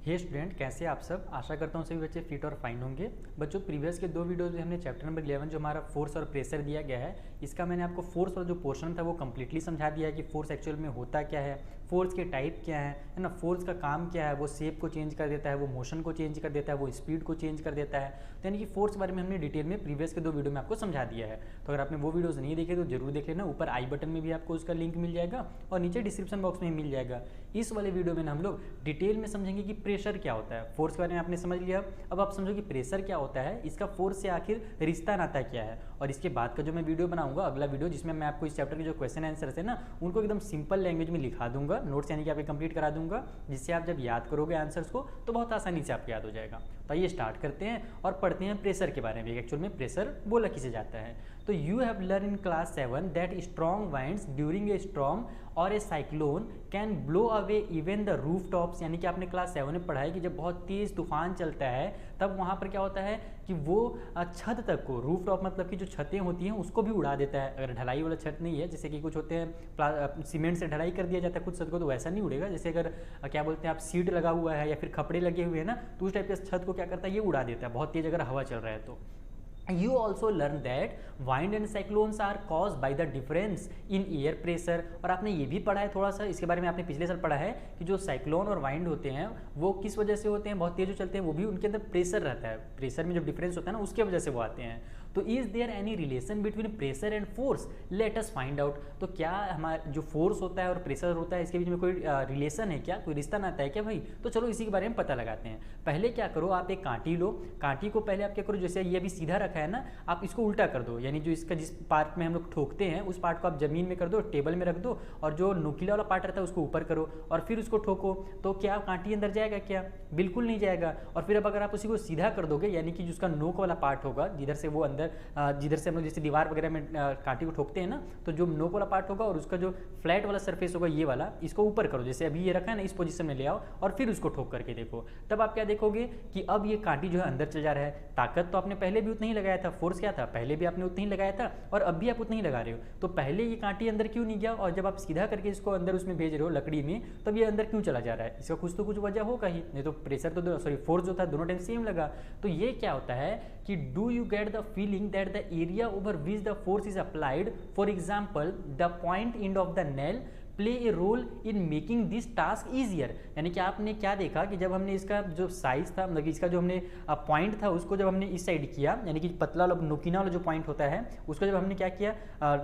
हे student, कैसे आप सब। आशा करता हूँ सभी बच्चे फिट और फाइन होंगे। बच्चों, प्रीवियस के दो वीडियोज में हमने चैप्टर नंबर 11 जो हमारा फोर्स और प्रेशर दिया गया है, इसका मैंने आपको फोर्स वाला जो पोर्शन था वो कम्प्लीटली समझा दिया है कि फोर्स एक्चुअल में होता क्या है, फोर्स के टाइप क्या है ना, फोर्स का काम क्या है। वो शेप को चेंज कर देता है, वो मोशन को चेंज कर देता है, वो स्पीड को चेंज कर देता है। तो यानी कि फोर्स के बारे में हमने डिटेल में प्रीवियस के दो वीडियो में आपको समझा दिया है। तो अगर आपने वो वीडियोज नहीं देखे तो जरूर देख लेना। ऊपर आई बटन में भी आपको उसका लिंक मिल जाएगा और नीचे डिस्क्रिप्शन बॉक्स में मिल जाएगा। इस वाले वीडियो में हम लोग डिटेल में समझेंगे कि प्रेशर क्या होता है। फोर्स के बारे में आपने समझ लिया, अब आप समझो कि प्रेशर क्या होता है, इसका फोर्स से आखिर रिश्ता नाता क्या है। और इसके बाद का जो मैं वीडियो बनाऊंगा, अगला वीडियो, जिसमें मैं आपको इस चैप्टर के जो क्वेश्चन आंसर है ना, उनको एकदम सिंपल लैंग्वेज में लिखा दूंगा, नोट्स यानी कि आपके कंप्लीट करा दूंगा, जिससे आप जब याद करोगे आंसर्स को तो बहुत आसानी से आपको याद हो जाएगा। तो आइए स्टार्ट करते हैं और पढ़ते हैं प्रेशर के बारे में। एक्चुअल में प्रेशर बोला किसे जाता है। तो you have learn in class 7 that strong winds during a storm और a cyclone can blow away even the roof tops. यानी कि आपने क्लास 7 में पढ़ा है कि जब बहुत तेज तूफान चलता है तब वहाँ पर क्या होता है कि वो छत तक को, रूफ टॉप मतलब कि जो छतें होती हैं उसको भी उड़ा देता है। अगर ढलाई वाला छत नहीं है, जैसे कि कुछ होते हैं सीमेंट से ढलाई कर दिया जाता है कुछ छत को, तो वैसा नहीं उड़ेगा। जैसे अगर क्या बोलते हैं आप, सीट लगा हुआ है या फिर खपड़े लगे हुए हैं ना, तो उस टाइप के छत को क्या करता है, ये उड़ा देता है बहुत तेज अगर हवा चल रहा है तो। You also learn that wind and cyclones are caused by the difference in air pressure। और आपने ये भी पढ़ा है थोड़ा सा, इसके बारे में आपने पिछले साल पढ़ा है कि जो साइक्लोन और वाइंड होते हैं वो किस वजह से होते हैं, बहुत तेज जो चलते हैं, वो भी उनके अंदर प्रेशर रहता है। प्रेशर में जो डिफरेंस होता है ना, उसके वजह से वो आते हैं। तो is there any relation between pressure and force, let us find out. तो क्या हमारा जो फोर्स होता है और प्रेशर होता है, इसके बीच में कोई रिलेशन है क्या, कोई रिश्ता नाता है क्या भाई? तो चलो इसी के बारे में पता लगाते हैं। पहले क्या करो, आप एक कांटी लो, कांटी को पहले आप क्या करो, जैसे ये अभी सीधा रखा है ना, आप इसको उल्टा कर दो। यानी जो इसका जिस पार्ट में हम लोग ठोकते हैं उस पार्ट को आप जमीन में कर दो, टेबल में रख दो, और जो नुकीला वाला पार्ट रहता है उसको ऊपर करो और फिर उसको ठोको। तो क्या कांटी अंदर जाएगा क्या? बिल्कुल नहीं जाएगा। और फिर अब अगर आप उसी को सीधा कर दोगे, यानी कि जिसका नोक वाला पार्ट होगा, जिधर से वो अंदर जिधर से हम लोग जैसे दीवार वगैरह में कांटी को ठोकते हैं ना, तो जो नोक वाला पार्ट होगा और उसका जो फ्लैट वाला सरफेस होगा ये वाला, इसको ऊपर करो। जैसे अभी ये रखा है ना, इस पोजीशन में ले आओ और फिर उसको ठोक करके देखो। तब आप क्या देखोगे कि अब ये कांटी जो है अंदर चल जा रहा है। ताकत तो आपने पहले भी उतना ही लगाया था, फोर्स क्या था, पहले भी आपने उतना ही लगाया था और अब भी आप उतना ही लगा रहे हो। तो पहले ये कांटी अंदर क्यों नहीं गया, और जब आप सीधा करके इसको अंदर उसमें भेज रहे हो लकड़ी में, तब ये अंदर क्यों चला जा रहा है? इसका कुछ तो कुछ वजह होगा ही, नहीं तो प्रेशर तो सॉरी फोर्स जो था दोनों टाइम सेम लगा। तो ये क्या होता है कि do you get the feeling that the area over which the force is applied, for example the point end of the nail play a role in making this task easier. यानी कि आपने क्या देखा कि जब हमने इसका जो साइज था, मतलब इसका जो हमने पॉइंट था उसको जब हमने इस साइड किया, यानी कि पतला वाला नुकीना वाला जो पॉइंट होता है उसको जब हमने क्या किया,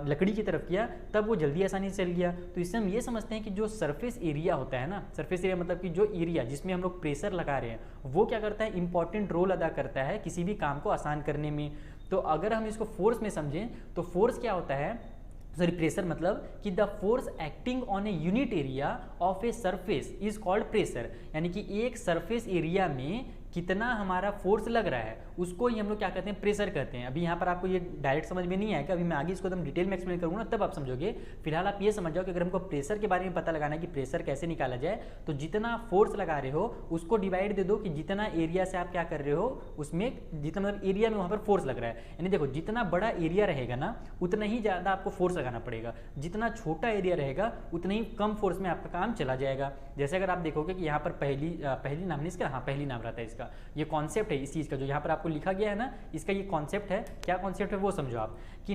लकड़ी की तरफ किया, तब वो जल्दी आसानी से चल गया। तो इससे हम ये समझते हैं कि जो सरफेस एरिया होता है ना, सरफेस एरिया मतलब कि जो एरिया जिसमें हम लोग प्रेशर लगा रहे हैं, वो क्या करता है, इंपॉर्टेंट रोल अदा करता है किसी भी काम को आसान करने में। तो अगर हम इसको फोर्स में समझें तो फोर्स क्या होता है, सॉरी प्रेशर मतलब कि the force acting on A unit area of a surface is called pressure. यानी कि एक सरफेस एरिया में कितना हमारा फोर्स लग रहा है उसको ही हम लोग क्या कहते हैं, प्रेशर कहते हैं। अभी यहाँ पर आपको ये डायरेक्ट समझ में नहीं आएगा, अभी मैं आगे इसको एकदम डिटेल में एक्सप्लेन करूँगा तब आप समझोगे। फिलहाल आप ये समझ जाओ कि अगर हमको प्रेशर के बारे में पता लगाना है कि प्रेशर कैसे निकाला जाए, तो जितना फोर्स लगा रहे हो उसको डिवाइड दे दो कि जितना एरिया से आप क्या कर रहे हो, उसमें जितना मतलब एरिया में वहाँ पर फोर्स लग रहा है। यानी देखो, जितना बड़ा एरिया रहेगा ना उतना ही ज़्यादा आपको फोर्स लगाना पड़ेगा, जितना छोटा एरिया रहेगा उतना ही कम फोर्स में आपका काम चला जाएगा। जैसे अगर आप देखोगे कि यहाँ पर पहली नाम नहीं इसका, हाँ पहली नाम रहता है इसका, ये कॉन्सेप्ट है इस चीज़ का जो यहाँ पर आपको लिखा गया है ना, इसका ये कॉन्सेप्ट है। क्या कॉन्सेप्ट है वो समझो आप, कि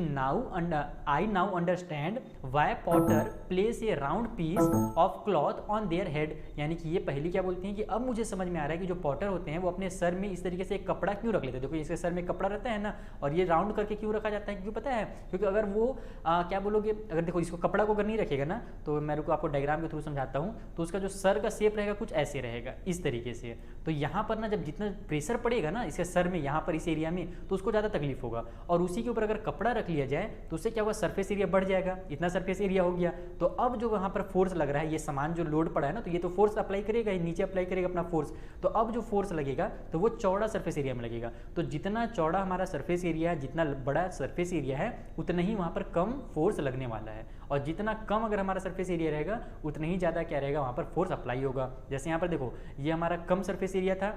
I now understand why potter place a round piece of cloth on their head. यानी कि ये पहली क्या बोलती हैं कि अब मुझे समझ में आ रहा है कि जो पॉटर होते हैं वो अपने सर में इस तरीके से एक कपड़ा क्यों रख लेते हैं। देखो इसके सर में कपड़ा रहता है ना, और ये राउंड करके क्यों रखा जाता है, क्यों पता है? क्योंकि अगर वो क्या बोलोगे, अगर देखो इसको कपड़ा को अगर नहीं रखेगा ना, तो मैं को आपको डायग्राम के थ्रू समझाता हूँ, तो उसका जो सर का शेप रहेगा कुछ ऐसे रहेगा, इस तरीके से। तो यहाँ पर ना जब जितना प्रेशर पड़ेगा ना इसके सर में, यहाँ पर इस एरिया में, तो उसको ज़्यादा तकलीफ होगा। और उसी के ऊपर अगर कपड़ा रख लिया जाए तो उससे क्या होगा, सरफेस एरिया बढ़ जाएगा, इतना सरफेस एरिया हो गया। तो अब जो वहाँ पर फोर्स लग रहा है, ये सामान जो लोड पड़ा है ना, तो ये तो फोर्स अप्लाई करेगा, ये नीचे अप्लाई करेगा अपना फोर्स। तो अब जो फोर्स लगेगा तो वो चौड़ा सरफेस एरिया में लगेगा। तो जितना चौड़ा हमारा सरफेस एरिया है, जितना बड़ा सरफेस एरिया है, उतना ही वहाँ पर कम फोर्स लगने वाला है। और जितना कम अगर हमारा सरफेस एरिया रहेगा उतना ही ज़्यादा क्या रहेगा, वहाँ पर फोर्स अप्लाई होगा। जैसे यहाँ पर देखो, ये हमारा कम सरफेस एरिया था,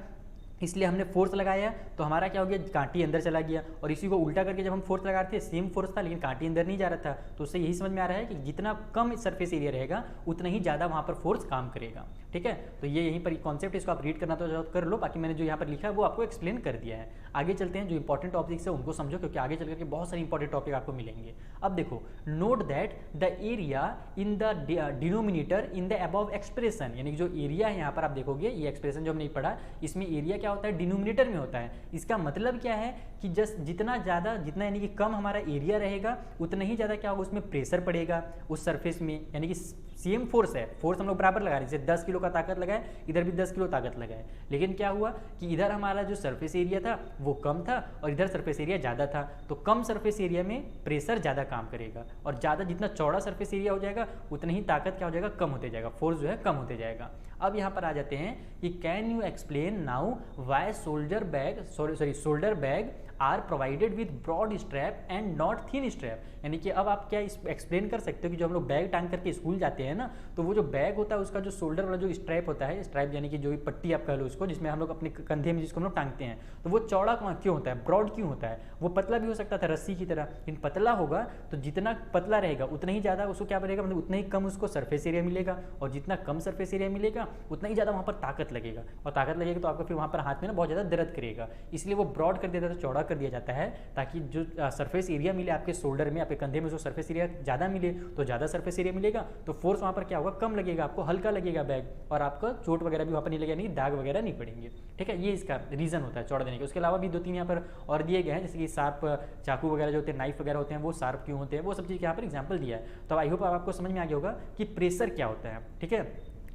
इसलिए हमने फोर्स लगाया तो हमारा क्या हो गया, कांटी अंदर चला गया। और इसी को उल्टा करके जब हम फोर्स लगा रहे थे सेम फोर्स था लेकिन कांटी अंदर नहीं जा रहा था। तो उससे यही समझ में आ रहा है कि जितना कम सरफेस एरिया रहेगा उतना ही ज़्यादा वहाँ पर फोर्स काम करेगा। ठीक है, तो ये यहीं पर कॉन्सेप्ट, इसको आप रीड करना तो कर लो, बाकी मैंने जो यहाँ पर लिखा है वो आपको एक्सप्लेन कर दिया है। आगे चलते हैं, जो इंपॉर्टेंट टॉपिक्स है उनको समझो, क्योंकि आगे चल करके बहुत सारे इंपॉर्टेंट टॉपिक आपको मिलेंगे। अब देखो, note that the area in the denominator in the above expression, यानी कि जो एरिया है यहाँ पर आप देखोगे, ये एक्सप्रेशन जो हमने पढ़ा इसमें एरिया क्या होता है, डिनोमिनेटर में होता है। इसका मतलब क्या है कि जस्ट जितना ज़्यादा, जितना यानी कि कम हमारा एरिया रहेगा उतना ही ज़्यादा क्या होगा, उसमें प्रेशर पड़ेगा उस सरफेस में। यानी कि सेम फोर्स है, फोर्स हम लोग बराबर लगा रहे हैं, जैसे 10 किलो का ताकत लगाए, इधर भी 10 किलो ताकत लगाए, लेकिन क्या हुआ कि इधर हमारा जो सरफेस एरिया था वो कम था और इधर सरफेस एरिया ज़्यादा था। तो कम सरफेस एरिया में प्रेशर ज़्यादा काम करेगा और ज़्यादा जितना चौड़ा सरफेस एरिया हो जाएगा उतना ही ताकत क्या हो जाएगा, कम होते जाएगा, फोर्स जो है कम होते जाएगा। अब यहाँ पर आ जाते हैं कि can you explain now why shoulder bag are provided with broad strap and not thin strap. यानी कि अब आप क्या एक्सप्लेन कर सकते हो कि जो हम लोग बैग टांग करके स्कूल जाते हैं ना, तो वो जो बैग होता है उसका जो शोल्डर वाला जो स्ट्रैप होता है, स्ट्रैप यानी कि जो पट्टी आप कह लो उसको, जिसमें हम लोग अपने कंधे में जिसको हम लोग टांगते हैं, तो वो चौड़ा क्यों होता है, ब्रॉड क्यों होता है। वो पतला भी हो सकता था रस्सी की तरह, लेकिन पतला होगा तो जितना पतला रहेगा उतना ही ज़्यादा उसको क्या बनेगा, मतलब उतना ही कम उसको सरफेस एरिया मिलेगा, और जितना कम सरफेस एरिया मिलेगा उतना ही ज़्यादा वहाँ पर ताकत लगेगा, और ताकत लगेगा तो आपको फिर वहाँ पर हाथ में ना बहुत ज़्यादा दर्द करेगा। इसलिए वो ब्रॉड कर दिया जाता है, चौड़ा कर दिया जाता है, ताकि जो सरफेस एरिया मिले आपके शोल्डर में, आपके कंधे में जो सरफेस एरिया ज़्यादा मिले, तो ज़्यादा सरफेस एरिया मिलेगा तो फोर्स वहाँ पर क्या होगा, कम लगेगा, आपको हल्का लगेगा बैग, और आपका चोट वगैरह भी वहाँ पर नहीं लगेगा, नहीं दाग वगैरह नहीं पड़ेंगे। ठीक है, ये इसका रीज़न होता है चौड़ा देने का। उसके अलावा भी 2-3 यहाँ पर और दिए गए हैं, जैसे कि शार्प चाकू वगैरह जो होते हैं, नाइफ वगैरह होते हैं, वो शार्प क्यों होते हैं, वो सब चीज़ यहाँ पर एग्जाम्पल दिया है। तो आई होप आपको समझ में आ गया होगा कि प्रेशर क्या होता है। ठीक है,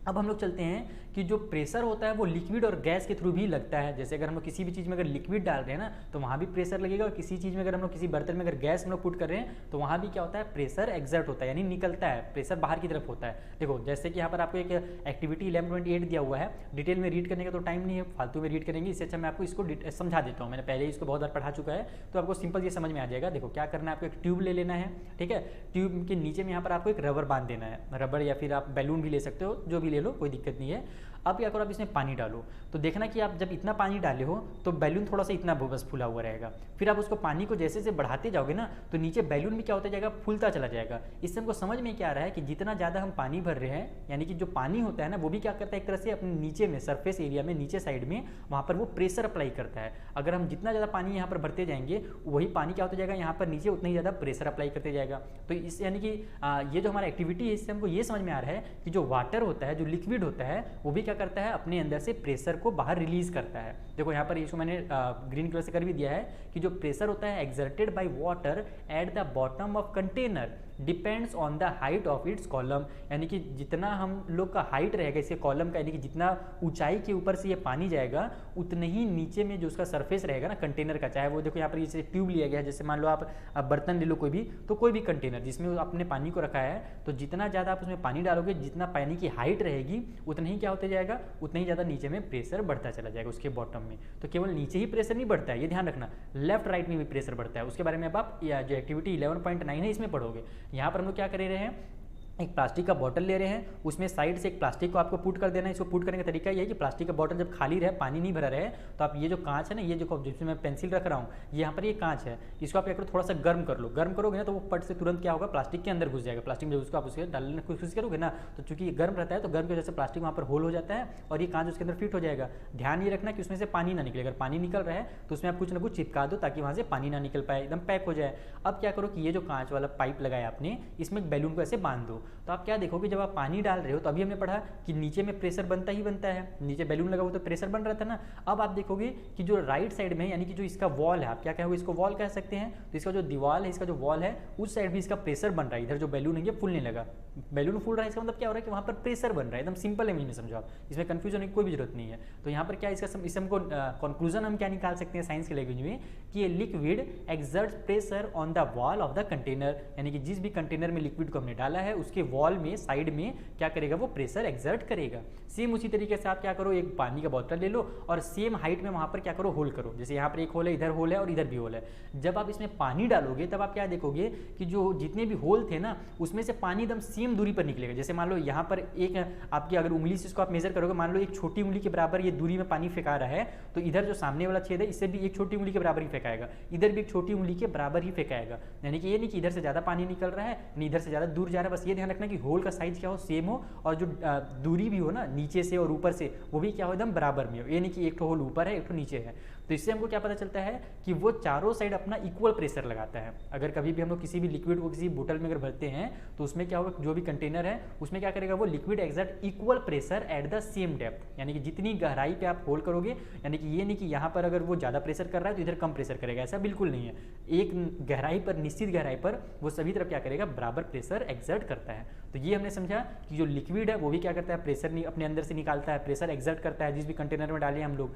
अब हम लोग चलते हैं कि जो प्रेशर होता है वो लिक्विड और गैस के थ्रू भी लगता है। जैसे अगर हम लोग किसी भी चीज़ में अगर लिक्विड डाल रहे हैं ना तो वहाँ भी प्रेशर लगेगा, और किसी चीज़ में अगर हम लोग किसी बर्तन में अगर गैस हम लोग पुट कर रहे हैं तो वहाँ भी क्या होता है, प्रेशर एक्सर्ट होता है, यानी निकलता है, प्रेशर बाहर की तरफ होता है। देखो जैसे कि यहाँ पर आपको एक एक्टिविटी 11.8 दिया हुआ है, डिटेल में रीड करने का तो टाइम नहीं है, फालतू में रीड करेंगे, इससे अच्छा मैं आपको इसको समझा देता हूँ। मैंने पहले इसको बहुत बार पढ़ा चुका है तो आपको सिंपल ये समझ में आ जाएगा। देखो क्या करना है, आपको एक ट्यूब ले लेना है। ठीक है, ट्यूब के नीचे में यहाँ पर आपको एक रबर बांध देना है, रबर या फिर आप बैलून भी ले सकते हो, जो भी ले लो कोई दिक्कत नहीं है। अब क्या करो, आप इसमें पानी डालो, तो देखना कि आप जब इतना पानी डाले हो तो बैलून थोड़ा सा इतना बस फूला हुआ रहेगा। फिर आप उसको पानी को जैसे बढ़ाते जाओगे ना तो नीचे बैलून भी क्या होता जाएगा, फूलता चला जाएगा। इससे हमको समझ में क्या आ रहा है कि जितना ज़्यादा हम पानी भर रहे हैं, यानी कि जो पानी होता है ना वो भी क्या करता है, एक तरह से अपने नीचे में सरफेस एरिया में नीचे साइड में वहाँ पर वो प्रेशर अप्लाई करता है। अगर हम जितना ज़्यादा पानी यहाँ पर भरते जाएंगे वही पानी क्या होता जाएगा, यहाँ पर नीचे उतना ही ज़्यादा प्रेशर अप्लाई करते जाएगा। तो इस यानी कि ये जो हमारा एक्टिविटी है इससे हमको ये समझ में आ रहा है कि जो वाटर होता है, जो लिक्विड होता है, वो भी क्या करता है, अपने अंदर से प्रेशर को बाहर रिलीज करता है। देखो यहाँ पर इसको मैंने ग्रीन कलर से कर भी दिया है कि जो प्रेशर होता है exerted by water at the bottom of container depends on the height of its column. यानी कि जितना हम लोग का हाइट रहेगा इसके कॉलम का, यानी कि जितना ऊंचाई के ऊपर से ये पानी जाएगा उतने ही नीचे में जो उसका सरफेस रहेगा ना कंटेनर का, चाहे वो देखो यहाँ पर जैसे ट्यूब लिया गया है, जैसे मान लो आप बर्तन ले लो कोई भी, तो कोई भी कंटेनर जिसमें आपने पानी को रखा है, तो जितना ज़्यादा आप उसमें पानी डालोगे, जितना पानी की हाइट रहेगी उतना ही क्या होता जाएगा, उतना ही ज़्यादा नीचे में प्रेशर बढ़ता चला जाएगा उसके बॉटम में। तो केवल नीचे ही प्रेशर नहीं बढ़ता है, ये ध्यान रखना, लेफ्ट राइट में भी प्रेशर बढ़ता है। उसके बारे में अब आप जो एक्टिविटी 11.9 है इसमें पढ़ोगे। यहाँ पर हम लोग क्या कर रहे हैं, एक प्लास्टिक का बॉटल ले रहे हैं, उसमें साइड से एक प्लास्टिक को आपको पुट कर देना है। इसको पुट करने का तरीका ये है कि प्लास्टिक का बॉटल जब खाली रहे, पानी नहीं भरा रहे, तो आप ये जो कांच है ना, ये जो जिसमें मैं पेंसिल रख रहा हूँ, यहाँ पर ये कांच है, इसको आप क्या करो, थोड़ा सा गर्म कर लो। गर्म करोगे ना तो वो पट से तुरंत क्या होगा, प्लास्टिक के अंदर घुस जाएगा। प्लास्टिक में उसको आप उसके डालने की कोशिश करोगे ना, तो चूंकि ये गर्म रहता है तो गर्म की वजह से प्लास्टिक वहाँ पर होल हो जाता है और ये कांच उसके अंदर फिट हो जाएगा। ध्यान ये रखना कि उसमें से पानी ना निकले, अगर पानी निकल रहा है तो उसमें आप कुछ ना कुछ चिपका दो ताकि वहाँ से पानी ना निकल पाए, एकदम पैक हो जाए। अब क्या करो कि ये जो कांच वाला पाइप लगाया आपने, इसमें एक बैलून को ऐसे बांध दो। तो आप क्या देखोगे, जब आप पानी डाल रहे हो तो अभी हमने पढ़ा कि नीचे में प्रेशर बनता ही बनता है, नीचे बैलून लगा हुआ तो प्रेशर बन रहा था ना। अब आप देखोगे कि जो राइट साइड में, यानी कि जो इसका वॉल है, आप क्या कहोगे, इसको वॉल कह सकते हैं, तो इसका जो दीवार है, इसका जो वॉल है, उस साइड भी इसका प्रेशर बन रहा है। इधर जो बैलून है ये फूलने लगा, बैलून फूल रहा है, इसका मतलब क्या हो रहा है कि वहाँ पर प्रेशर बन रहा है। एकदम सिंपल है, मैंने समझा, इसमें कंफ्यूजन होने की कोई भी जरूरत नहीं है। तो यहाँ पर क्या इससे हमको कंक्लूजन हम क्या निकाल सकते हैं साइंस के लैंग्वेज में, कि ये liquid exerts pressure on the wall of the container, यानी कि जिस भी कंटेनर में लिक्विड को हमने डाला है उसके वॉल में साइड में क्या करेगा, वो प्रेशर एक्सर्ट करेगा। सेम उसी तरीके से आप क्या करो, एक पानी का बोतल ले लो और सेम हाइट में वहाँ पर क्या करो, होल करो। जैसे यहाँ पर एक होल है, इधर होल है और इधर भी होल है। जब आप इसमें पानी डालोगे तब आप क्या देखोगे कि जो जितने भी होल थे ना उसमें से पानी एकदम सेम दूरी पर निकलेगा। जैसे मान लो यहाँ पर एक आपकी अगर उंगली से इसको आप मेजर करोगे, मान लो एक छोटी उंगली के बराबर ये दूरी में पानी फेंका रहा है, तो इधर जो सामने वाला छेद है इससे भी एक छोटी उंगली के बराबर ही फेंकाएगा, इधर भी एक छोटी उंगली के बराबर ही फेंकाएगा। यानी कि ये नहीं कि इधर से ज़्यादा पानी निकल रहा है, नहीं इधर से ज़्यादा दूर जा रहा है। बस ये ध्यान रखना कि होल का साइज क्या हो, सेम हो, और जो दूरी भी हो ना नीचे से और ऊपर से, वो भी क्या हो, एकदम बराबर में हो। ये नहीं कि एक तो होल ऊपर है एक तो नीचे है। तो इससे हमको क्या पता चलता है कि वो चारों साइड अपना इक्वल प्रेशर लगाता है। अगर कभी भी हम लोग किसी भी लिक्विड को किसी बोतल में अगर भरते हैं तो उसमें क्या होगा, जो भी कंटेनर है उसमें क्या करेगा, वो liquid exert equal pressure at the same depth. यानी कि जितनी गहराई पे आप होल करोगे, यानी कि ये नहीं कि यहाँ पर अगर वो ज़्यादा प्रेशर कर रहा है तो इधर कम प्रेशर करेगा, ऐसा बिल्कुल नहीं है। एक गहराई पर, निश्चित गहराई पर वो सभी तरफ क्या करेगा, बराबर प्रेशर एक्सर्ट करता है। तो ये हमने समझा कि जो लिक्विड है वो भी क्या करता है, प्रेशर अपने अंदर से निकालता है, प्रेशर एक्सर्ट करता है जिस भी कंटेनर में डाले हम लोग।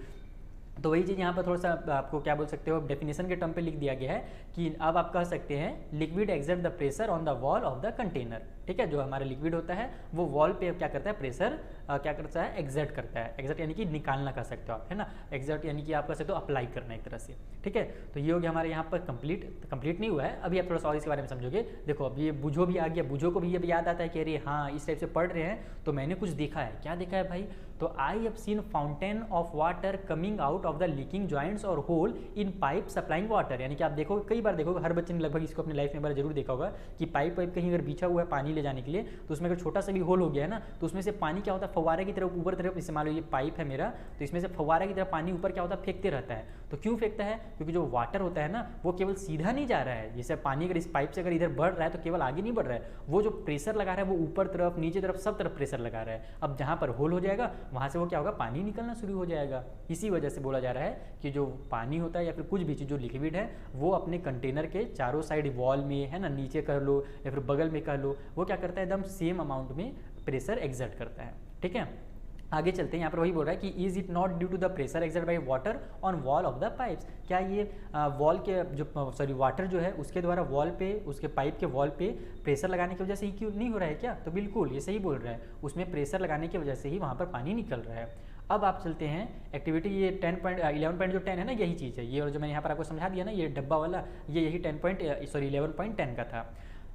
तो वही चीज़ यहाँ पर थोड़ा सा आपको क्या बोल सकते हो, डेफिनेशन के टर्म पे लिख दिया गया है कि अब आप कह सकते हैं liquid exert the pressure on the wall of the container. ठीक है, जो हमारा लिक्विड होता है वो वॉल पे क्या करता है, प्रेशर क्या करता है, एक्सर्ट करता है। एक्सर्ट यानी कि निकालना कह सकते हो आप, है ना। एक्सर्ट यानी कि आप कह सकते हो अप्लाई करना एक तरह से। ठीक है, तो ये हो गया हमारे यहाँ पर कंप्लीट नहीं हुआ है, अभी आप थोड़ा सा और इसके बारे में समझोगे। देखो अब ये बुझो भी आ गया, बुझो को भी अब याद आता है कि अरे हाँ इस टाइप से पढ़ रहे हैं तो मैंने कुछ देखा है। क्या देखा है भाई, तो I have seen fountain of water coming out of the leaking joints और होल इन पाइप सप्लाइंग वाटर। यानी कि आप देखोगे, कई बार देखोगे, हर बच्चे ने लगभग इसको अपनी लाइफ में बार जरूर देखा होगा कि पाइप कहीं अगर बिछा हुआ है पानी ले जाने के लिए, तो उसमें अगर छोटा सा भी होल हो गया है ना, तो उसमें से पानी क्या होता है, फव्वारे की तरफ ऊपर तरफ, जैसे मान लो ये पाइप है मेरा, तो इसमें से फव्वारे की तरफ पानी ऊपर क्या होता है, फेंकते रहता है। तो क्यों फेंकता है, क्योंकि जो वाटर होता है ना वो केवल सीधा नहीं जा रहा है। जैसे पानी अगर इस पाइप से अगर इधर बढ़ रहा है तो केवल आगे नहीं बढ़ रहा है, वो जो प्रेशर लगा रहा है वो ऊपर तरफ, नीचे तरफ, सब तरफ प्रेशर लगा रहा है। अब जहाँ पर होल हो जाएगा वहाँ से वो क्या होगा, पानी निकलना शुरू हो जाएगा। इसी वजह से बोला जा रहा है कि जो पानी होता है या फिर कुछ भी चीज़ जो लिक्विड है वो अपने कंटेनर के चारों साइड वॉल में, है ना, नीचे कर लो या फिर बगल में कर लो, वो क्या करता है, एकदम सेम अमाउंट में प्रेशर एक्सर्ट करता है। ठीक है, आगे चलते हैं। यहाँ पर वही बोल रहा है कि is it not due to the pressure exert by water on wall of the pipes. क्या ये वॉल के जो वाटर जो है उसके द्वारा वॉल पे, उसके पाइप के वॉल पे प्रेशर लगाने की वजह से ही क्यों नहीं हो रहा है क्या, तो बिल्कुल ये सही बोल रहा है, उसमें प्रेशर लगाने की वजह से ही वहाँ पर पानी निकल रहा है। अब आप चलते हैं एक्टिविटी, ये 11.10 है ना, यही चीज़ है ये, और जो मैंने यहाँ पर आपको समझा दिया ना ये डब्बा वाला, ये यही 11.10 का था।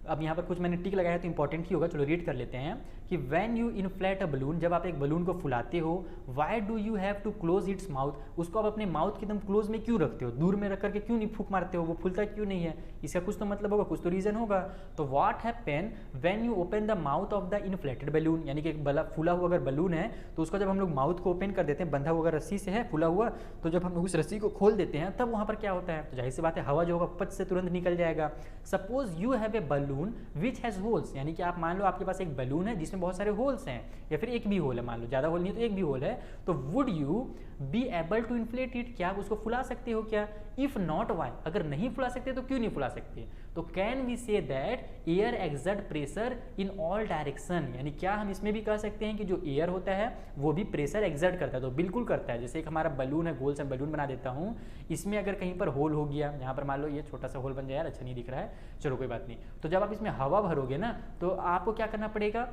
अब यहाँ पर कुछ मैंने टिक लगाया तो इंपॉर्टेंट ही होगा, चलो रीड कर लेते हैं कि when you inflate a balloon, जब आप एक बलून को फुलाते हो, why do you have to close its mouth, उसको आप अपने माउथ के एकदम क्लोज में क्यों रखते हो, दूर में रख करके क्यों नहीं फूंक मारते हो, वो फूलता क्यों नहीं है, इसका कुछ तो मतलब होगा, कुछ तो रीजन होगा। तो what happen when you open the mouth of the inflated balloon, यानी कि एक फूला हुआ अगर बलून है तो उसका जब हम लोग माउथ को ओपन कर देते हैं, बंधा हुआ अगर रस्सी से है फूला हुआ, तो जब हम लोग उस रस्सी को खोल देते हैं तब वहाँ पर क्या होता है, तो जाहिर सी बात है हवा जो होगा पच से तुरंत निकल जाएगा। Suppose you have a balloon which has holes, यानी कि आप मान लो आपके पास एक बलून है जिसमें बहुत सारे होल्स हैं, या फिर एक भी होल है, मान लो ज़्यादा होल नहीं है तो एक भी होल है, तो would you be able to inflate it, क्या आप उसको फुला सकते हो क्या, इफ नॉट वाई, अगर नहीं फुला सकते तो क्यों नहीं फुला सकते, तो can we say that air exert pressure in all direction, यानी क्या हम इसमें भी कह सकते हैं कि जो एयर होता है वो भी प्रेशर एक्सर्ट करता है, तो बिल्कुल करता है। जैसे एक हमारा बलून है, गोल सा बलून बना देता हूँ, इसमें अगर कहीं पर होल हो गया, यहाँ पर मान लो ये छोटा सा होल बन जाए, यार अच्छा नहीं दिख रहा है, चलो कोई बात नहीं, तो जब आप इसमें हवा भरोगे ना तो आपको क्या करना पड़ेगा,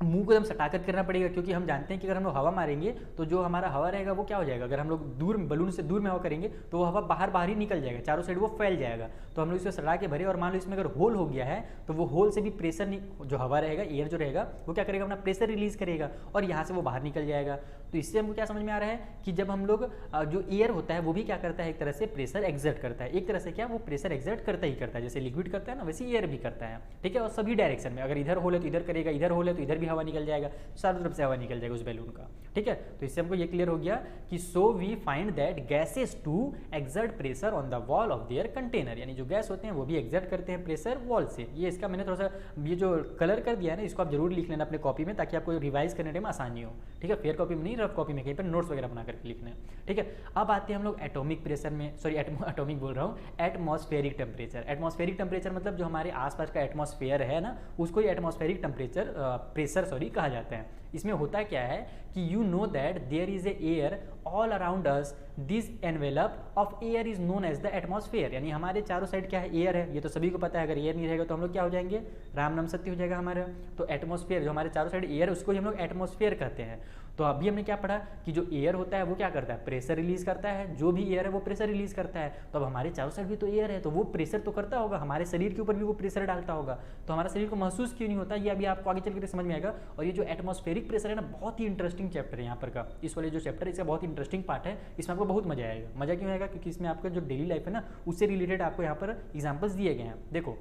मुंह को एकदम सटा कर करना पड़ेगा, क्योंकि हम जानते हैं कि अगर हम लोग हवा मारेंगे तो जो हमारा हवा रहेगा वो क्या हो जाएगा, अगर हम लोग दूर बलून से दूर में हवा करेंगे तो वो हवा बाहर ही निकल जाएगा, चारों साइड वो फैल जाएगा। तो हम लोग इसे सटा के भरे, और मान लो इसमें अगर होल हो गया है तो वो होल से भी प्रेशर, जो हवा रहेगा, एयर जो रहेगा वो क्या करेगा, अपना प्रेशर रिलीज करेगा और यहाँ से वो बाहर निकल जाएगा। तो इससे हमको क्या समझ में आ रहा है कि जब हम लोग जो एयर होता है वो भी क्या करता है, एक तरह से प्रेशर एक्सर्ट करता है, एक तरह से क्या, वो प्रेशर एक्सर्ट करता ही करता है, जैसे लिक्विड करता है ना वैसे एयर भी करता है। ठीक है, और सभी डायरेक्शन में, अगर इधर होल है तो इधर करेगा, इधर होल है तो इधर भी हवा निकल जाएगा, चारों तरफ से हवा निकल जाएगा उस बैलून का। ठीक है, तो इससे हमको ये क्लियर हो गया कि so we find that gases too exert pressure on the wall of their container, यानी जो गैस होते हैं वो भी एक्सर्ट करते हैं प्रेशर वॉल से। ये इसका मैंने थोड़ा सा ये जो कलर कर दिया है ना, इसको आप जरूर लिख लेना अपने कॉपी में, ताकि आपको रिवाइज करने में आसानी हो। ठीक है, फेयर कॉपी में नहीं, रफ कॉपी में कहीं पर नोट्स वगैरह बना करके लिखना है। ठीक है, अब आते हैं हम लोग एटॉमिक प्रेशर में, सॉरी एटॉमिक बोल रहा हूँ, एटमॉस्फेरिक टेम्परेचर। एटमॉस्फेरिक टेम्परेचर मतलब जो हमारे आसपास का एटमॉस्फेयर है ना, उसको एटमॉस्फेरिक टेम्परेचर प्रेशर कहा जाता है। इसमें होता क्या है कि you know that there is a air all around us, this envelope of air is known as the atmosphere. यानी हमारे चारों साइड क्या है, एयर है, ये तो सभी को पता है। अगर एयर नहीं रहेगा तो हम लोग क्या हो जाएंगे, राम नाम सत्य हो जाएगा हमारा। तो एटमॉस्फेयर जो हमारे चारों साइड एयर है उसको हम लोग एटमॉस्फेयर कहते हैं। तो अभी हमने क्या पढ़ा कि जो एयर होता है वो क्या करता है, प्रेशर रिलीज करता है, जो भी एयर है वो प्रेशर रिलीज करता है। तो अब हमारे चारों साइड भी तो एयर है, तो वो प्रेशर तो करता होगा, हमारे शरीर के ऊपर भी वो प्रेशर डालता होगा। तो हमारे शरीर को महसूस क्यों नहीं होता, ये अभी आपको आगे चल कर समझ में आएगा। और ये जो एटमॉस्फेरिक प्रेशर है ना, बहुत ही इंटरेस्टिंग चैप्टर है यहाँ पर का। इस वाले जो चैप्टर है इसका बहुत इंटरेस्टिंग पार्ट है, इसमें आपको बहुत मजा आएगा। मजा क्यों आएगा, क्योंकि इसमें आपका जो डेली लाइफ है ना उससे रिलेटेड आपको यहाँ पर एग्जाम्पल्स दिए गए हैं। देखो,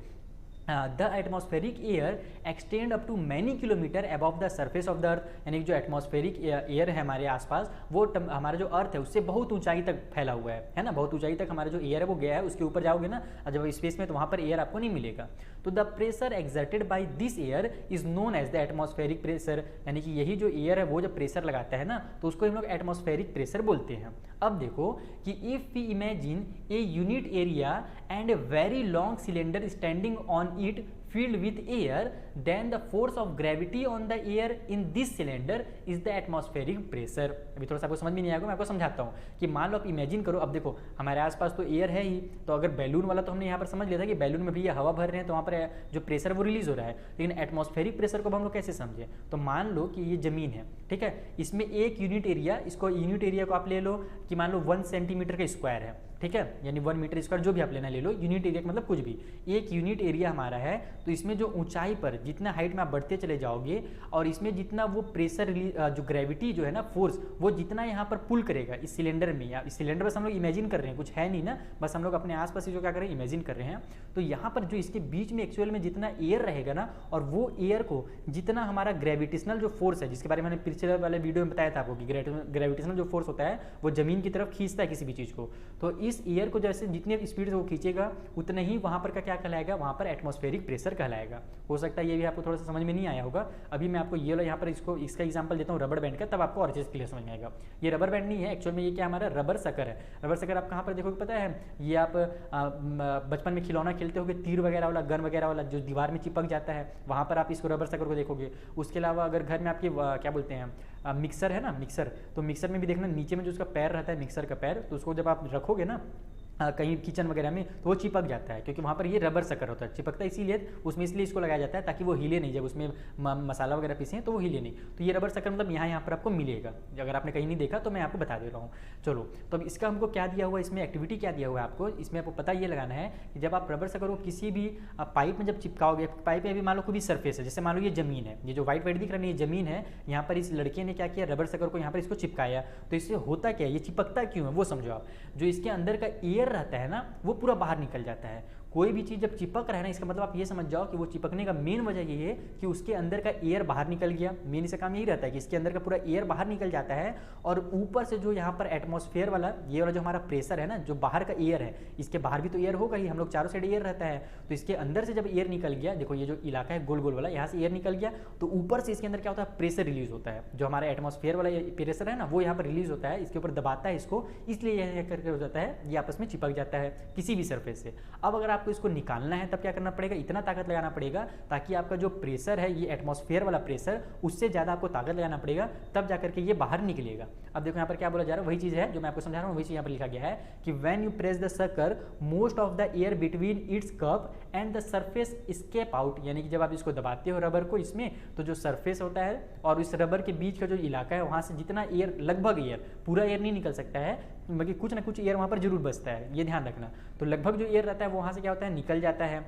the atmospheric air extend up to many kilometre above the surface of the earth. यानी जो एटमॉस्फेरिक एयर है हमारे आसपास वो हमारा जो अर्थ है उससे बहुत ऊंचाई तक फैला हुआ है ना, बहुत ऊंचाई तक हमारा जो एयर है वो गया है। उसके ऊपर जाओगे ना जब स्पेस में तो वहाँ पर एयर आपको नहीं मिलेगा। तो the pressure exerted by this air is known as the atmospheric pressure. यानी कि यही जो एयर है वो जब प्रेशर लगाता है ना तो उसको हम लोग एटमॉस्फेरिक प्रेशर बोलते हैं। अब देखो कि if we imagine a unit area and a very long cylinder standing on it filled with air, then the force of gravity on the air in this cylinder is the atmospheric pressure। अभी थोड़ा सा आपको समझ में नहीं आएगा, मैं आपको समझाता हूँ कि मान लो आप इमेजिन करो। अब देखो हमारे आसपास तो एयर है ही, तो अगर बैलून वाला तो हमने यहाँ पर समझ लिया था कि बैलून में भी ये हवा भर रहे हैं तो वहाँ पर जो प्रेशर वो रिलीज हो रहा है। लेकिन एटमॉस्फेरिक प्रेशर को हम लोग कैसे समझे, तो मान लो कि ये जमीन है, ठीक है, इसमें एक यूनिट एरिया, इसको यूनिट एरिया को आप ले लो कि मान लो 1 सेंटीमीटर का स्क्वायर है, ठीक है, यानी 1 मीटर स्क्वायर जो भी आप लेना ले लो, यूनिट एरिया मतलब कुछ भी, एक यूनिट एरिया हमारा है। तो इसमें जो ऊंचाई पर जितना हाइट में आप बढ़ते चले जाओगे और इसमें जितना वो प्रेशर जो ग्रेविटी जो है ना फोर्स वो जितना यहाँ पर पुल करेगा इस सिलेंडर में, या इस सिलेंडर बस हम लोग इमेजिन कर रहे हैं, कुछ है नहीं ना, बस हम लोग अपने आसपास ही जो क्या कर रहे हैं इमेजिन कर रहे हैं। तो यहाँ पर जो इसके बीच में एक्चुअल में जितना एयर रहेगा ना, और वो एयर को जितना हमारा ग्रेविटेशनल जो फोर्स है, जिसके बारे में मैंने पिछले वाले वीडियो में बताया था आपको कि ग्रेविटेशनल जो फोर्स होता है वो जमीन की तरफ खींचता है किसी भी चीज़ को। तो इस एयर को जैसे जितने स्पीड से वो खींचेगा उतना ही वहाँ पर का क्या कहलाएगा, वहाँ पर एटमॉस्फेरिक प्रेशर कहलाएगा। हो सकता है ये भी आपको थोड़ा सा समझ में नहीं आया होगा। अभी मैं आपको ये वाला यहाँ पर इसका एग्जांपल देता हूँ रबर बैंड का, तब आपको और चीज़ क्लियर समझ में आएगा। ये रबर बैंड नहीं है एक्चुअल में, ये क्या हमारा रबर सकर है। रबर सकर आप कहाँ पर देखोगे पता है, ये आप बचपन में खिलौना खेलते होगे, तीर वगैरह वाला, गन वगैरह वाला जो दीवार में चिपक जाता है, वहाँ पर आप इसको रबर सकर को देखोगे। उसके अलावा अगर घर में आपके क्या बोलते हैं मिक्सर है ना, मिक्सर, तो मिक्सर में भी देखना नीचे में जो उसका पैर रहता है मिक्सर का पैर, तो उसको जब आप रखोगे ना कहीं किचन वगैरह में तो वो चिपक जाता है, क्योंकि वहाँ पर ये रबर सकर होता है। चिपकता है इसीलिए उसमें इसलिए इसको लगाया जाता है ताकि वो हिले नहीं, जब उसमें मसाला वगैरह पीसे तो वो हिले नहीं। तो ये रबर सकर मतलब यहाँ पर आपको मिलेगा, अगर आपने कहीं नहीं देखा तो मैं आपको बता दे रहा हूँ। चलो, तो अब इसका हमको क्या दिया हुआ है, इसमें एक्टिविटी क्या दिया हुआ है आपको, इसमें आपको पता ये लगाना है कि जब आप रबर सकर को किसी भी पाइप में जब चिपकाओगे, पाइप में भी मान लो कोई भी सर्फेस है, जैसे मान लो ये जमीन है, ये जो व्हाइट व्हाइट दिख रहा है ये जमीन है, यहाँ पर इस लड़के ने क्या किया, रबर सकर को यहाँ पर इसको चिपकाया। तो इससे होता क्या है, ये चिपकता क्यों है वो समझो आप। जो इसके अंदर का एयर रहता है ना वो पूरा बाहर निकल जाता है। कोई भी चीज़ जब चिपक रहा है ना, इसका मतलब आप ये समझ जाओ कि वो चिपकने का मेन वजह ये है कि उसके अंदर का एयर बाहर निकल गया। मेन इसका काम यही रहता है कि इसके अंदर का पूरा एयर बाहर निकल जाता है, और ऊपर से जो यहाँ पर एटमॉस्फेयर वाला ये वाला जो हमारा प्रेशर है ना, जो बाहर का एयर है, इसके बाहर भी तो एयर होगा ही, हम लोग चारों साइड एयर रहता है। तो इसके अंदर से जब एयर निकल गया, देखो ये जो इलाका है गोल गोल वाला, यहाँ से एयर निकल गया तो ऊपर से इसके अंदर क्या होता है, प्रेशर रिलीज होता है। जो हमारा एटमॉस्फेयर वाला प्रेशर है ना वो यहाँ पर रिलीज होता है, इसके ऊपर दबाता है इसको, इसलिए यह करके हो जाता है, ये आपस में चिपक जाता है किसी भी सरफेस से। अब अगर आपको इसको निकालना है तब क्या करना पड़ेगा, इतना ताकत लगाना पड़ेगा ताकि आपका जो प्रेशर है, ये एटमॉस्फेयर वाला प्रेशर, उससे ज़्यादा आपको ताकत लगाना पड़ेगा, तब जाकर के ये बाहर निकलेगा। अब देखो यहाँ पर क्या बोला जा रहा है, वही चीज़ है जो मैं आपको समझा रहा हूँ, वही चीज़ यहाँ पर लिखा गया है कि when you press the sucker most of the air between its cup and the surface escape out. यानी कि जब आप इसको दबाते हो रबर को इसमें, तो जो सरफेस होता है और इस रबर के बीच का जो इलाका है वहाँ से जितना एयर, लगभग एयर, पूरा एयर नहीं निकल सकता है, बल्कि कुछ ना कुछ एयर वहाँ पर जरूर बचता है, ये ध्यान रखना। तो लगभग जो एयर रहता है वो वहाँ से क्या होता है, निकल जाता है।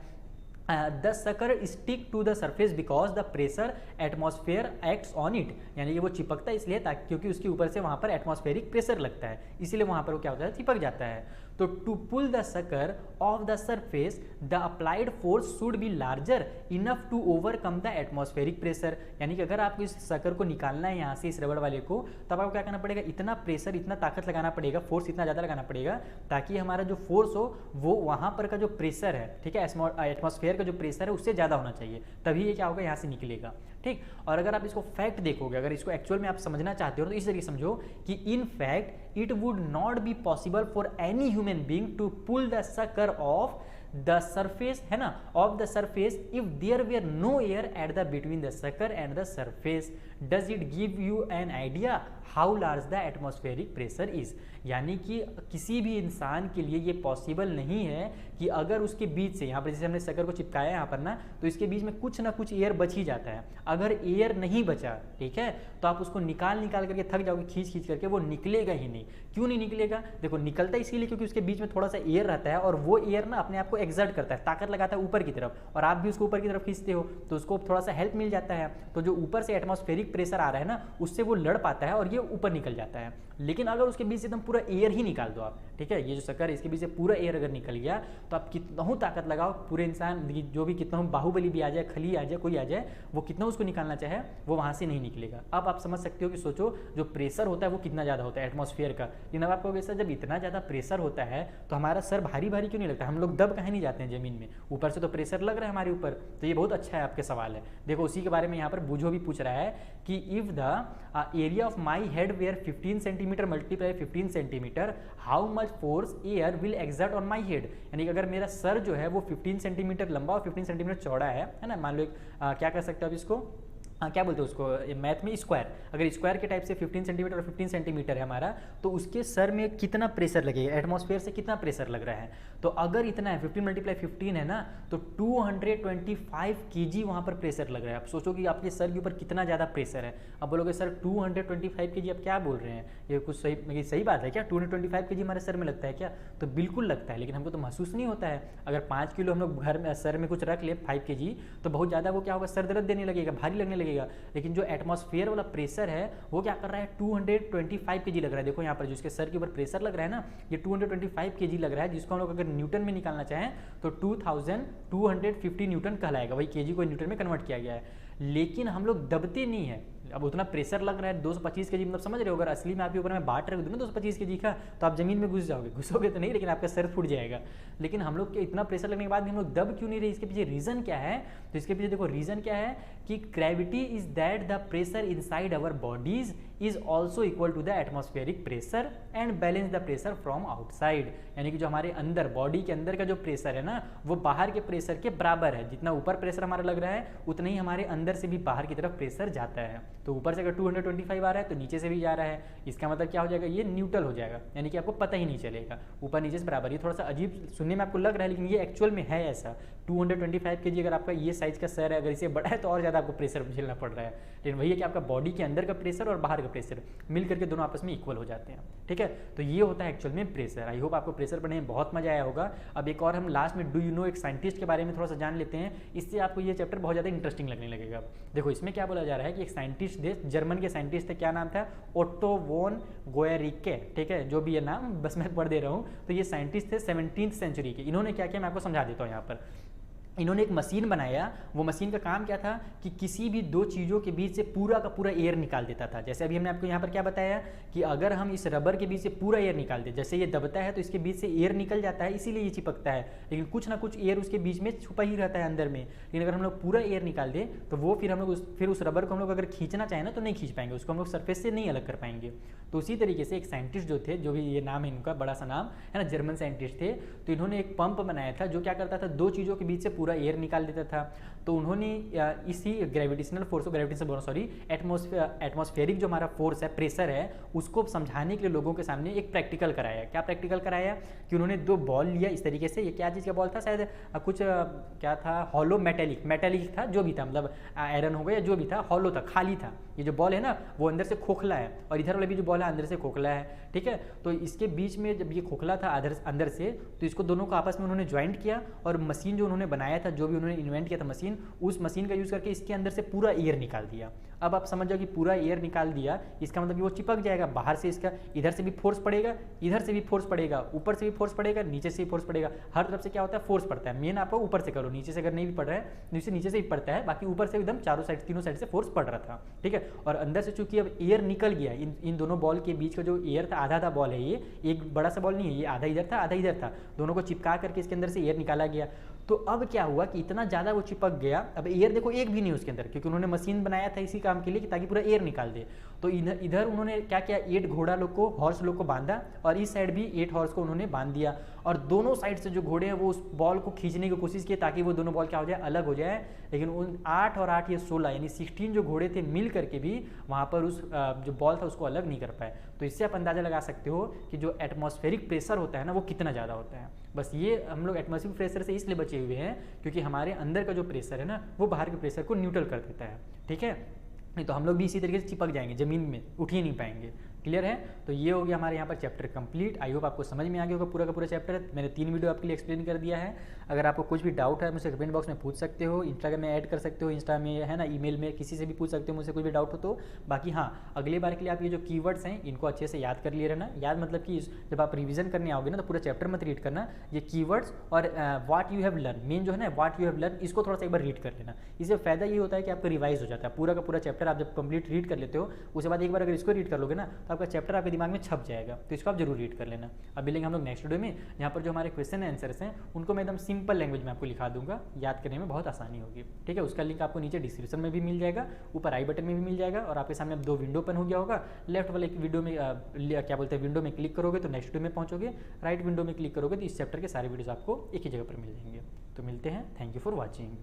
The sucker stick to the surface because the pressure atmosphere acts on it. यानी कि वो चिपकता है इसलिए ताकि क्योंकि उसके ऊपर से वहाँ पर एटमॉस्फेरिक प्रेशर लगता है, इसीलिए वहाँ पर वो क्या होता है, चिपक जाता है। तो to pull the sucker off the surface the applied force should be larger enough to overcome the atmospheric pressure. यानी कि अगर आपको इस सकर को निकालना है यहाँ से, इस रबड़ वाले को, तब आपको क्या करना पड़ेगा, इतना प्रेशर, इतना ताकत लगाना पड़ेगा, फोर्स इतना ज़्यादा लगाना पड़ेगा ताकि हमारा जो फोर्स हो वो वहाँ पर का जो प्रेशर है, ठीक है, एटमॉस्फेयर का जो प्रेशर है उससे ज़्यादा होना चाहिए, तभी ये क्या होगा, यहाँ से निकलेगा। ठीक। और अगर आप इसको फैक्ट देखोगे, अगर इसको एक्चुअल में आप समझना चाहते हो तो इस तरीके समझो कि in fact it would not be possible for any human being to pull the sucker off the surface, है ना, off the surface if there were no air at the between the sucker and the surface. Does it give you an idea how large the atmospheric pressure is. यानी कि किसी भी इंसान के लिए ये पॉसिबल नहीं है कि अगर उसके बीच से, यहाँ पर जैसे हमने शक्कर को चिपकाया यहाँ पर ना, तो इसके बीच में कुछ ना कुछ एयर बच ही जाता है। अगर एयर नहीं बचा, ठीक है, तो आप उसको निकाल करके थक जाओगे, खींच करके, वो निकलेगा ही नहीं। क्यों नहीं निकलेगा? देखो, निकलता इसीलिए क्योंकि उसके बीच में थोड़ा सा एयर रहता है और वो एयर ना अपने आप को एक्सर्ट करता है, ताकत लगाता है ऊपर की तरफ, और आप भी उसको ऊपर की तरफ खींचते हो तो उसको थोड़ा सा हेल्प मिल जाता है। तो जो ऊपर से एटमॉस्फेरिक प्रेशर आ रहा है ना, उससे वो लड़ पाता है और ये ऊपर निकल जाता है। लेकिन अगर उसके बीच से एकदम पूरा एयर ही निकाल दो आप, ठीक है, ये जो शक्कर है इसके बीच से पूरा एयर अगर निकल गया, तो आप कितना ही ताकत लगाओ, पूरे इंसान जो भी कितना बाहुबली भी आ जाए, खली आ जाए, कोई आ जाए, वो कितना उसको निकालना चाहे वो वहां से नहीं निकलेगा। अब आप समझ सकते हो कि सोचो जो प्रेशर होता है वो कितना ज़्यादा होता है एटमॉस्फेयर का। लेकिन अब आपको वैसा जब इतना ज़्यादा प्रेशर होता है तो हमारा सर भारी भारी क्यों नहीं लगता? हम लोग दब कहीं नहीं जाते हैं ज़मीन में, ऊपर से तो प्रेशर लग रहा है हमारे ऊपर। तो ये बहुत अच्छा है आपके सवाल है। देखो, उसी के बारे में यहाँ पर बूझो भी पूछ रहा है कि if the area of my head were 15 centimetre multiply 15 centimetre, how much force air will exert on my head. यानी कि अगर मेरा सर जो है वो 15 सेंटीमीटर लंबा और 15 सेंटीमीटर चौड़ा है ना, मान लो क्या कर सकते हो आप इसको, क्या बोलते हैं उसको मैथ में, स्क्वायर। अगर स्क्वायर के टाइप से 15 सेंटीमीटर और 15 सेंटीमीटर है हमारा, तो उसके सर में कितना प्रेशर लगेगा, एटमॉस्फेयर से कितना प्रेशर लग रहा है। तो अगर इतना है 15 मल्टीप्लाई 15 है ना, तो 225 kg वहाँ पर प्रेशर लग रहा है। आप सोचो कि आपके सर के ऊपर कितना ज़्यादा प्रेशर है। अब बोलोगे सर 225 kg, आप क्या बोल रहे हैं, ये कुछ सही बात है क्या? 225 kg हमारे सर में लगता है क्या? तो बिल्कुल लगता है, लेकिन हमको तो महसूस नहीं होता है। अगर 5 किलो हम लोग घर में सर में कुछ रख ले 5 kg, तो बहुत ज़्यादा वो क्या होगा, सर दर्द देने लगेगा, भारी लगने लगेगा। लेकिन जो एटमॉस्फेयर वाला प्रेशर है वो क्या कर रहा है, 225 kg लग रहा है। देखो यहाँ पर जो इसके सर के ऊपर प्रेशर लग रहा है ना, ये 225 kg लग रहा है, जिसको हम लोग अगर न्यूटन में निकालना चाहें तो 2250 न्यूटन कहलाएगा। वही केजी को न्यूटन में कन्वर्ट किया गया है। लेकिन हम लोग दबते नहीं है। अब उतना प्रेशर लग रहा है 225 kg, मतलब समझ रहे हो, अगर असली में आपके ऊपर मैं बाट रख दूँ ना 225 kg का, तो आप जमीन में घुस जाओगे। घुसोगे तो नहीं, लेकिन आपका सर फूट जाएगा। लेकिन हम लोग के इतना प्रेशर लगने के बाद भी हम लोग दब क्यों नहीं रहे? इसके पीछे रीजन क्या है? तो इसके पीछे देखो रीजन क्या है कि gravity is that the pressure inside our bodies is also equal to the atmospheric pressure and balance the pressure from outside. यानी कि जो हमारे अंदर, बॉडी के अंदर का जो प्रेशर है ना, वो बाहर के प्रेशर के बराबर है। जितना ऊपर प्रेशर हमारा लग रहा है, उतना ही हमारे अंदर से भी बाहर की तरफ प्रेशर जाता है। तो ऊपर से अगर 225 आ रहा है तो नीचे से भी जा रहा है। इसका मतलब क्या हो जाएगा, ये न्यूट्रल हो जाएगा, यानी कि आपको पता ही नहीं चलेगा, ऊपर नीचे से बराबर। ये थोड़ा सा अजीब सुनने में आपको लग रहा है, लेकिन ये एक्चुअल में है ऐसा। 225 kg अगर आपका ये साइज का सर है, अगर इसे बड़ा है तो और ज़्यादा आपको प्रेशर झेलना पड़ रहा है। लेकिन वही है कि आपका बॉडी के अंदर का प्रेशर और बाहर का प्रेशर मिल करके दोनों आपस में इक्वल हो जाते हैं। ठीक है, तो ये होता है एक्चुअल में प्रेशर। आई होप आपको प्रेशर पढ़ने में बहुत मजा आया होगा। अब एक और हम लास्ट में डू यू नो एक साइंटिस्ट के बारे में थोड़ा सा जान लेते हैं, इससे आपको ये चैप्टर बहुत ज़्यादा इंटरेस्टिंग लगने लगेगा। देखो, इसमें क्या बोला जा रहा है कि एक साइंटिस्ट थे, जर्मन के साइंटिस्ट थे, क्या नाम था, ओट्टो वोन गोएरिके। ठीक है, जो भी ये नाम बस मैं पढ़ दे रहा हूँ। तो ये साइंटिस्ट थे 17वीं सेंचुरी के। इन्होंने क्या किया मैं आपको समझा देता हूँ। यहाँ पर इन्होंने एक मशीन बनाया। वो मशीन का काम क्या था कि किसी भी दो चीज़ों के बीच से पूरा का पूरा एयर निकाल देता था। जैसे अभी हमने आपको यहाँ पर क्या बताया कि अगर हम इस रबर के बीच से पूरा एयर निकाल दें, जैसे ये दबता है तो इसके बीच से एयर निकल जाता है, इसीलिए ये चिपकता है, लेकिन कुछ ना कुछ एयर उसके बीच में छुपा ही रहता है अंदर में। लेकिन अगर हम लोग पूरा एयर निकाल दें तो वो फिर हम लोग फिर उस रबर को हम लोग अगर खींचना चाहें ना तो नहीं खींच पाएंगे, उसको हम लोग सरफेस से नहीं अलग कर पाएंगे। तो उसी तरीके से एक साइंटिस्ट जो थे, जो भी ये नाम है इनका, बड़ा सा नाम है ना, जर्मन साइंटिस्ट थे, तो इन्होंने एक पंप बनाया था जो क्या करता था, दो चीज़ों के बीच से पूरा एयर निकाल देता था। तो उन्होंने इसी ग्रेविटेशनल फोर्स को, ग्रेविटेशनल बोलो सॉरी, एटमॉस्फेरिक जो हमारा फोर्स है, प्रेशर है, उसको समझाने के लिए लोगों के सामने एक प्रैक्टिकल कराया। क्या प्रैक्टिकल कराया कि उन्होंने दो बॉल लिया इस तरीके से। ये क्या चीज़ का बॉल था, शायद कुछ क्या था, हॉलो मेटेलिक था, जो भी था, मतलब आयरन हो गया या जो भी था, हॉलो था, खाली था। ये जो बॉल है ना वो अंदर से खोखला है, और इधर वाला भी जो बॉल है अंदर से खोखला है। ठीक है, तो इसके बीच में जब ये खोखला था अंदर से, तो इसको दोनों को आपस में उन्होंने ज्वाइंट किया, और मशीन जो उन्होंने बनाया था, जो भी उन्होंने इन्वेंट किया था मशीन, उस मशीन का यूज़ करके इसके अंदर से पूरा एयर निकाल दिया। अब आप समझ जाओ कि पूरा एयर निकाल दिया, इसका मतलब वो चिपक जाएगा बाहर से। इसका इधर से भी फोर्स पड़ेगा, इधर से भी फोर्स पड़ेगा, ऊपर से भी फोर्स पड़ेगा, नीचे से भी फोर्स पड़ेगा, हर तरफ से क्या होता है, फोर्स पड़ता है। मेन आपको ऊपर से करो, नीचे से अगर नहीं भी पड़ रहा है, नीचे से भी पड़ता है, बाकी ऊपर से एकदम चारों साइड, तीनों साइड से फोर्स पड़ रहा था। ठीक है, और अंदर से चूंकि अब एयर निकल गया, इन दोनों बॉल के बीच का जो एयर था, आधा बॉल है, ये एक बड़ा सा बॉल नहीं है, ये आधा इधर था आधा इधर था, दोनों को चिपका करके इसके अंदर से एयर निकाला गया। तो अब क्या हुआ कि इतना ज़्यादा वो चिपक गया, अब एयर देखो एक भी नहीं उसके अंदर, क्योंकि उन्होंने मशीन बनाया था इसी काम के लिए कि ताकि पूरा एयर निकाल दे। तो इधर इधर उन्होंने क्या किया, 8 घोड़ा लोग को, हॉर्स लोग को बांधा, और इस साइड भी 8 हॉर्स को उन्होंने बांध दिया, और दोनों साइड से जो घोड़े हैं वो उस बॉल को खींचने की कोशिश की ताकि वो दोनों बॉल क्या हो जाए, अलग हो जाए। लेकिन उन 8 और 8 ये 16 यानी 16 जो घोड़े थे मिल करके भी वहाँ पर उस जो बॉल था उसको अलग नहीं कर पाए। तो इससे आप अंदाज़ा लगा सकते हो कि जो एटमॉस्फेरिक प्रेशर होता है ना वो कितना ज़्यादा होता है। बस ये हम लोग एटमॉस्फेरिक प्रेशर से इसलिए बचे हुए हैं क्योंकि हमारे अंदर का जो प्रेशर है ना वो बाहर के प्रेशर को न्यूट्रल कर देता है, ठीक है। नहीं तो हम लोग भी इसी तरीके से चिपक जाएंगे, ज़मीन में उठ ही नहीं पाएंगे। क्लियर है। तो ये हो गया हमारे यहाँ पर चैप्टर कंप्लीट। आई होप आपको समझ में आ गया होगा पूरा का पूरा चैप्टर। मैंने 3 वीडियो आपके लिए एक्सप्लेन कर दिया है। अगर आपको कुछ भी डाउट है मुझसे कमेंट बॉक्स में पूछ सकते हो, इंस्टाग्राम में ऐड कर सकते हो, इंस्टा में है ना, ईमेल में किसी से भी पूछ सकते हो मुझसे कोई भी डाउट हो तो। बाकी हाँ, अगली बार के लिए आप ये जो कीवर्ड्स हैं इनको अच्छे से याद कर लिए रहना। याद मतलब कि जब आप रिवीजन करने आओगे ना तो पूरा चैप्टर मत रीड करना, ये कीवर्ड्स और what you have learn, main जो है ना व्हाट यू हैव लर्न, इसको थोड़ा सा एक बार रीड कर लेना। इससे फ़ायदा ये होता है कि आपका रिवाइज हो जाता है पूरा का पूरा चैप्टर। आप जब कंप्लीट रीड कर लेते हो उसके बाद एक बार अगर इसको रीड कर लोगे ना तो आपका चैप्टर आपके दिमाग में छप जाएगा। तो इसको आप जरूर रीड कर लेना। अब मिलेंगे हम लोग नेक्स्ट वीडियो में, जहाँ पर जो हमारे क्वेश्चन एंड आंसर्स हैं उनको मैं एकदम सिंपल लैंग्वेज में आपको लिखा दूंगा, याद करने में बहुत आसानी होगी, ठीक है। उसका लिंक आपको नीचे डिस्क्रिप्शन में भी मिल जाएगा, ऊपर आई बटन में भी मिल जाएगा, और आपके सामने अब 2 विंडो ओपन हो गया होगा। लेफ्ट वाले वीडियो में क्या बोलते हैं, विंडो में क्लिक करोगे तो नेक्स्ट वीडियो में पहुंचोगे, राइट विंडो में क्लिक करोगे तो इस चैप्टर के सारे वीडियोस आपको एक ही जगह पर मिल जाएंगे। तो मिलते हैं, थैंक यू फॉर वॉचिंग।